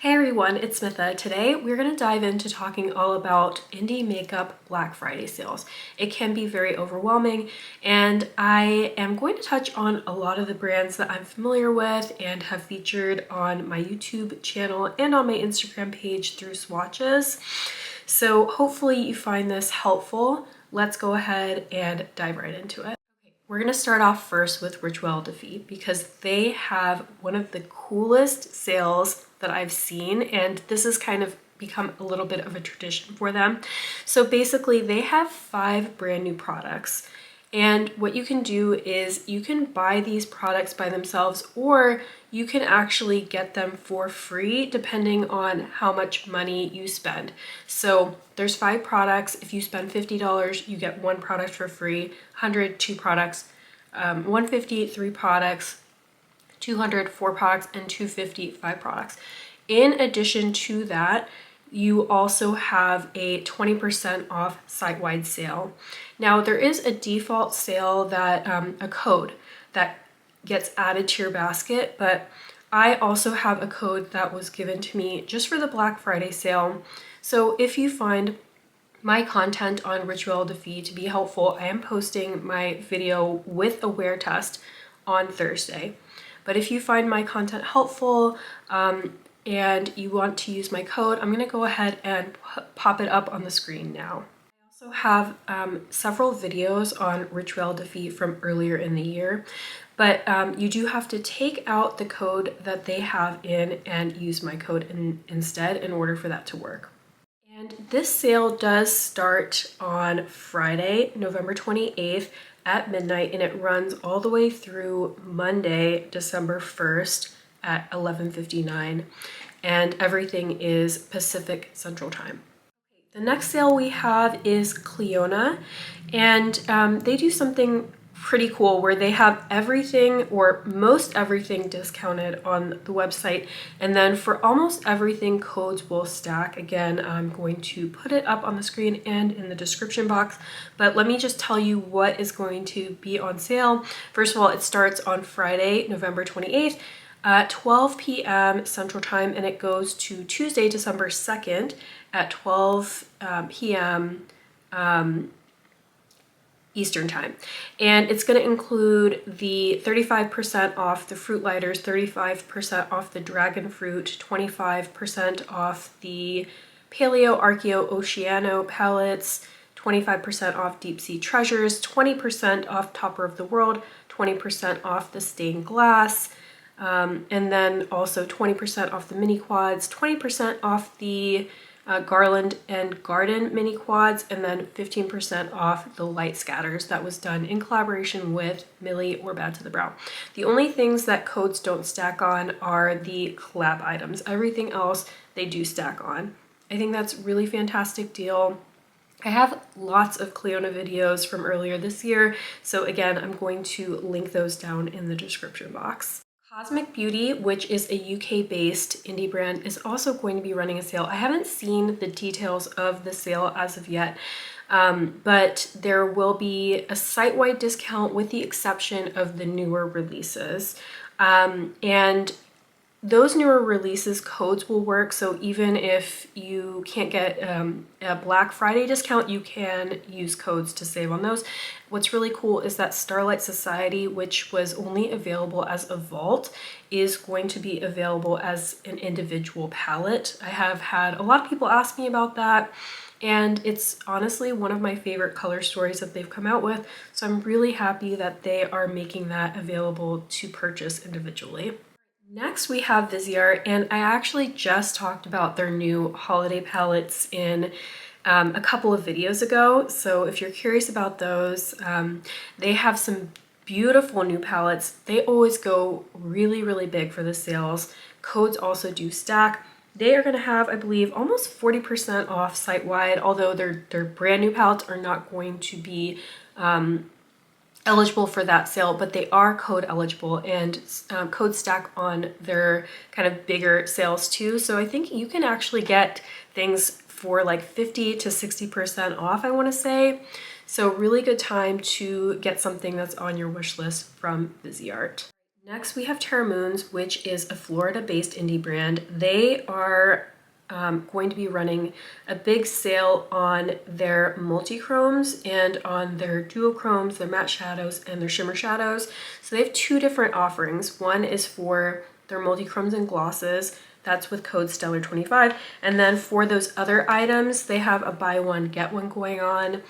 Hey everyone, it's Smitha. Today we're going to dive into talking all about indie makeup Black Friday sales. It can be very overwhelming, and I am going to touch on a lot of the brands that I'm familiar with and have featured on my YouTube channel and on my Instagram page through swatches. So hopefully you find this helpful. Let's go ahead and dive right into it. We're going to start off first with Rituel de Fille because they have one of the coolest sales that I've seen, and this has kind of become a little bit of a tradition for them. So basically they have 5 brand new products, and what you can do is you can buy these products by themselves, or you can actually get them for free depending on how much money you spend. So there's 5 products. If you spend $50, you get 1 product for free. 100, 2 products. 150, 3 products. 200, 4 products, and 250, 5 products. In addition to that, you also have a 20% off site-wide sale. Now there is a default sale that a code that gets added to your basket, but I also have a code that was given to me just for the Black Friday sale. So if you find my content on Rituel de Fille to be helpful, I am posting my video with a wear test on Thursday. But if you find my content helpful and you want to use my code, I'm going to go ahead and pop it up on the screen now. I also have several videos on Rituel de Fille from earlier in the year, but you do have to take out the code that they have in and use my code instead in order for that to work. And this sale does start on Friday, November 28th at midnight, and it runs all the way through Monday, December 1st at 11:59, and everything is Pacific Central Time. The next sale we have is Clionadh, and they do something pretty cool where they have everything or most everything discounted on the website, and then for almost everything codes will stack. Again, I'm going to put it up on the screen and in the description box, but let me just tell you what is going to be on sale. First of all, it starts on Friday, November 28th at 12 p.m. Central Time, and it goes to Tuesday, December 2nd at 12 p.m. Eastern Time. And it's going to include the 35% off the fruit lighters, 35% off the dragon fruit, 25% off the Paleo, Archeo, Oceano palettes, 25% off Deep Sea Treasures, 20% off Topper of the World, 20% off the stained glass, and then also 20% off the mini quads, 20% off the Garland and Garden mini quads, and then 15% off the light scatters. That was done in collaboration with Millie or Bad to the Brow. The only things that codes don't stack on are the collab items. Everything else they do stack on. I think that's a really fantastic deal. I have lots of Clionadh videos from earlier this year, so again, I'm going to link those down in the description box. Cosmic Beauty, which is a UK-based indie brand, is also going to be running a sale. I haven't seen the details of the sale as of yet, but there will be a site-wide discount with the exception of the newer releases. And those newer releases codes will work, so even if you can't get a Black Friday discount, you can use codes to save on those. What's really cool is that Starlight Society, which was only available as a vault, is going to be available as an individual palette. I have had a lot of people ask me about that, and it's honestly one of my favorite color stories that they've come out with, so I'm really happy that they are making that available to purchase individually. Next we have Viseart, and I actually just talked about their new holiday palettes in a couple of videos ago, so if you're curious about those, they have some beautiful new palettes. They always go really big for the sales. Codes also do stack. They are going to have, I believe, almost 40% off site-wide, although their brand new palettes are not going to be eligible for that sale, but they are code eligible, and code stack on their kind of bigger sales too. So I think you can actually get things for like 50 to 60% off, I want to say. So really good time to get something that's on your wish list from Viseart. Next, we have Terra Moons, which is a Florida-based indie brand. They are going to be running a big sale on their multi-chromes and on their duochromes, their matte shadows, and their shimmer shadows. So they have two different offerings. One is for their multi-chromes and glosses. That's with code Stellar25. And then for those other items, they have a buy one, get one going on.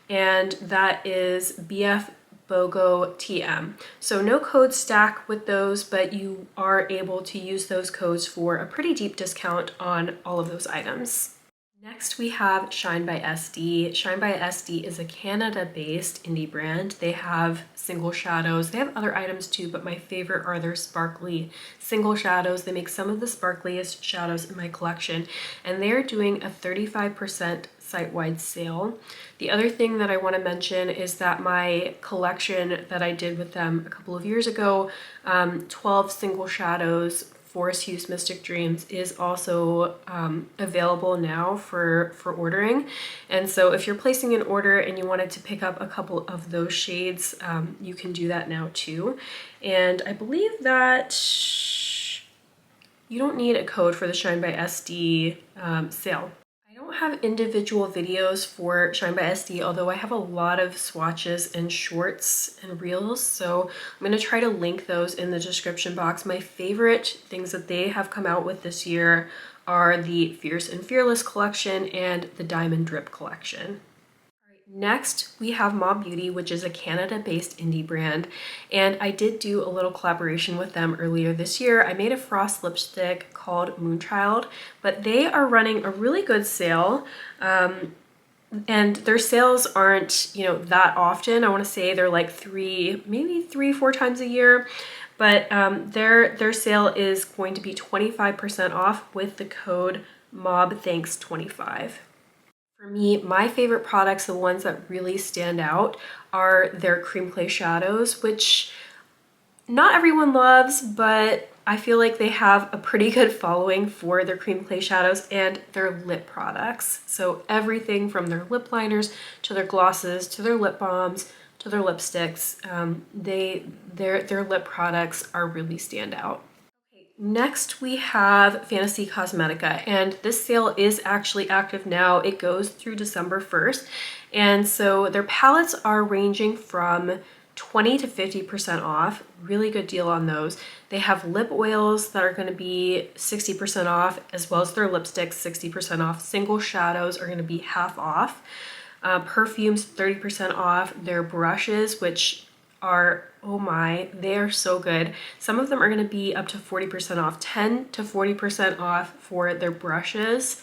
And that is BFBOGOTM. So no codes stack with those, but you are able to use those codes for a pretty deep discount on all of those items. Next, we have Shine by SD. Shine by SD is a Canada-based indie brand. They have single shadows. They have other items too, but my favorite are their sparkly single shadows. They make some of the sparkliest shadows in my collection, and they're doing a 35% site-wide sale. The other thing that I want to mention is that my collection that I did with them a couple of years ago, 12 single shadows, Forest Hues Mystic Dreams, is also available now for ordering. And so if you're placing an order and you wanted to pick up a couple of those shades, you can do that now too. And I believe that you don't need a code for the Shine by SD sale. I don't have individual videos for Shine by SD, although I have a lot of swatches and shorts and reels, so I'm going to try to link those in the description box. My favorite things that they have come out with this year are the Fierce and Fearless collection and the Diamond Drip collection. Next, we have Mob Beauty, which is a Canada-based indie brand, and I did do a little collaboration with them earlier this year. I made a frost lipstick called Moonchild, but they are running a really good sale, and their sales aren't, that often. I want to say they're like maybe three, 4 times a year, but their sale is going to be 25% off with the code MOBTHANKS25. For me, my favorite products, the ones that really stand out, are their cream clay shadows, which not everyone loves, but I feel like they have a pretty good following for their cream clay shadows and their lip products. So everything from their lip liners to their glosses to their lip balms to their lipsticks, their lip products are really stand out. Next, we have Fantasy Cosmetica, and this sale is actually active now. It goes through December 1st, and so their palettes are ranging from 20 to 50% off. Really good deal on those. They have lip oils that are going to be 60% off, as well as their lipsticks 60% off. Single shadows are going to be half off. Perfumes 30% off. Their brushes, which are, oh my, they are so good. Some of them are going to be up to 40% off, 10 to 40% off for their brushes,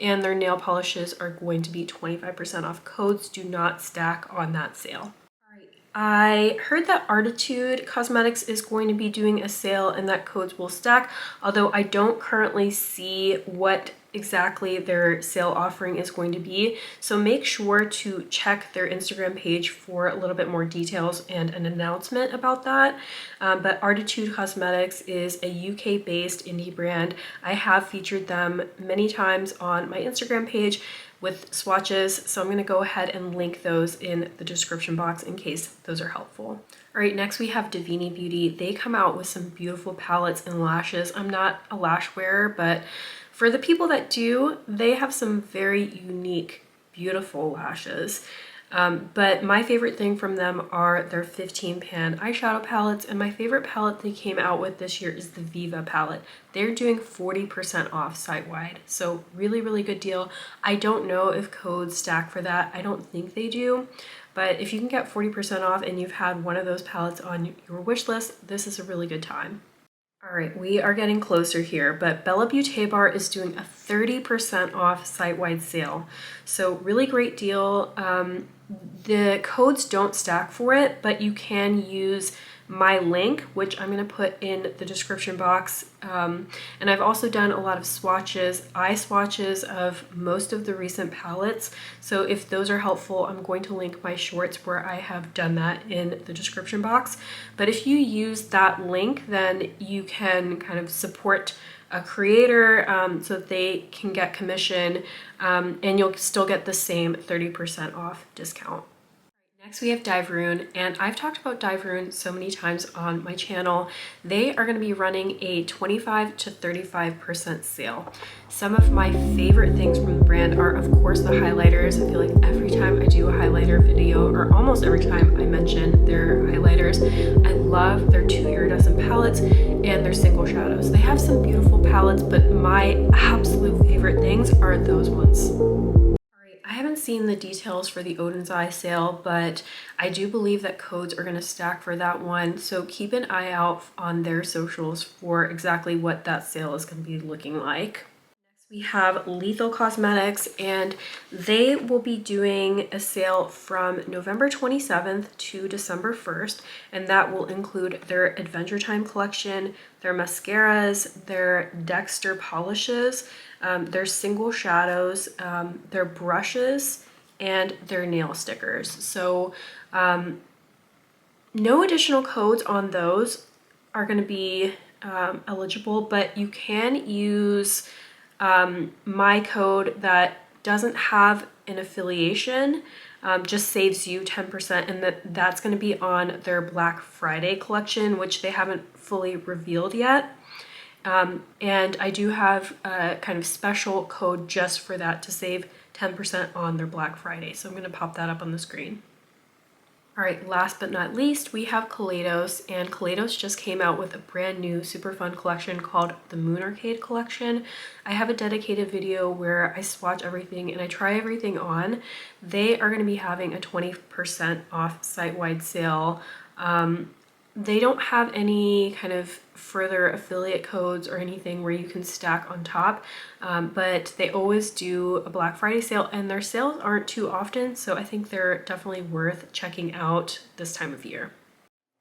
and their nail polishes are going to be 25% off. Codes do not stack on that sale. All right, I heard that Arttitude Cosmetics is going to be doing a sale and that codes will stack, although I don't currently see what exactly their sale offering is going to be. So make sure to check their Instagram page for a little bit more details and an announcement about that. But Arttitude Cosmetics is a UK-based indie brand. I have featured them many times on my Instagram page with swatches, so I'm going to go ahead and link those in the description box in case those are helpful. All right, next we have Davini Beauty. They come out with some beautiful palettes and lashes. I'm not a lash wearer, but for the people that do, they have some very unique, beautiful lashes. But my favorite thing from them are their 15 pan eyeshadow palettes, and my favorite palette they came out with this year is the Viva palette. They're doing 40% off site-wide, so really, really good deal. I don't know if codes stack for that. I don't think they do, but if you can get 40% off and you've had one of those palettes on your wish list, this is a really good time. All right, we are getting closer here, but Bella Beauté Bar is doing a 30% off site-wide sale. So really great deal. The codes don't stack for it, but you can use my link, which I'm going to put in the description box. And I've also done a lot of swatches, eye swatches of most of the recent palettes. So if those are helpful, I'm going to link my shorts where I have done that in the description box. But if you use that link, then you can kind of support a creator so that they can get commission, and you'll still get the same 30% off discount. Next we have Davini, and I've talked about Davini so many times on my channel. They are going to be running a 25 to 35% sale. Some of my favorite things from the brand are, of course, the highlighters. I feel like every time I do a highlighter video, or almost every time I mention their highlighters, I love their 2 iridescent palettes and their single shadows. They have some beautiful palettes, but my absolute favorite things are those ones. I haven't seen the details for the Odin's Eye sale, but I do believe that codes are going to stack for that one. So keep an eye out on their socials for exactly what that sale is going to be looking like. Next, we have Lethal Cosmetics, and they will be doing a sale from November 27th to December 1st, and that will include their Adventure Time collection, their mascaras, their Dexter polishes, their single shadows, their brushes, and their nail stickers. So no additional codes on those are going to be eligible, but you can use my code that doesn't have an affiliation, just saves you 10%, and that's going to be on their Black Friday collection, which they haven't fully revealed yet. And I do have a kind of special code just for that to save 10% on their Black Friday. So I'm going to pop that up on the screen. All right, last but not least, we have Clionadh, and Clionadh just came out with a brand new super fun collection called the Moon Arcade collection. I have a dedicated video where I swatch everything and I try everything on. They are going to be having a 20% off site-wide sale. They don't have any kind of further affiliate codes or anything where you can stack on top, but they always do a Black Friday sale, and their sales aren't too often, so I think they're definitely worth checking out this time of year.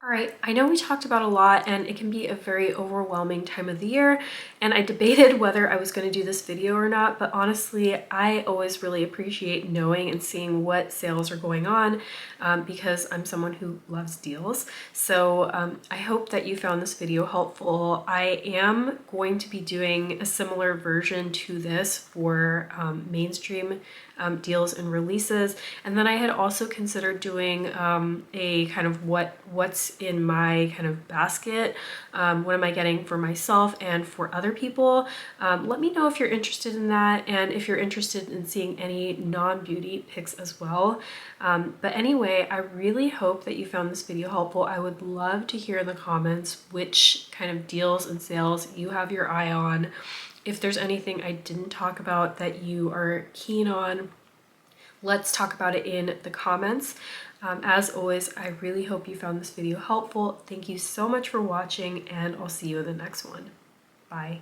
All right, I know we talked about a lot, and it can be a very overwhelming time of the year, and I debated whether I was going to do this video or not, but honestly, I always really appreciate knowing and seeing what sales are going on, because I'm someone who loves deals. So I hope that you found this video helpful. I am going to be doing a similar version to this for mainstream deals and releases, and then I had also considered doing a kind of what's in my kind of basket, what am I getting for myself and for other people. Let me know if you're interested in that, and if you're interested in seeing any non-beauty picks as well. But anyway, I really hope that you found this video helpful. I would love to hear in the comments which kind of deals and sales you have your eye on. If there's anything I didn't talk about that you are keen on, let's talk about it in the comments. As always, I really hope you found this video helpful. Thank you so much for watching, and I'll see you in the next one. Bye.